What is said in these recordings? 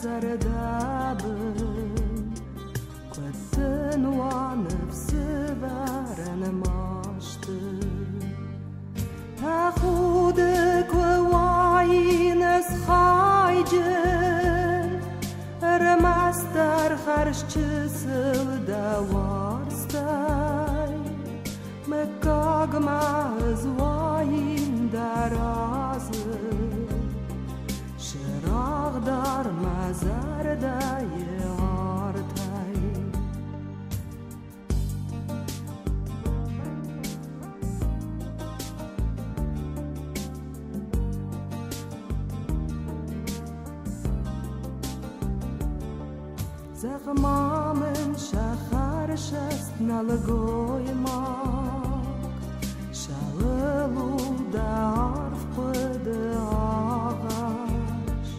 زردابن قدن ونفس برن ماشتن تاخدك ووعين خايجن رمستر خرش چسل دوارستای مکاگ مزواین درازه شراغ در مزار دای آرتای زخمامن شخرش است نلگوی ما شللو دارف قد آغاش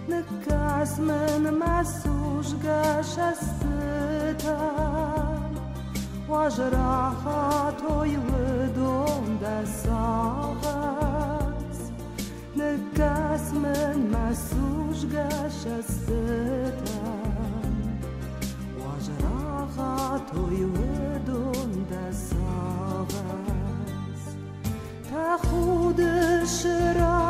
نکاس من مسوش گش استتم وجراحاتوی ودون دساغاز نکاس من مسوش گش استتم توی ودون دست آغاز تا خودش را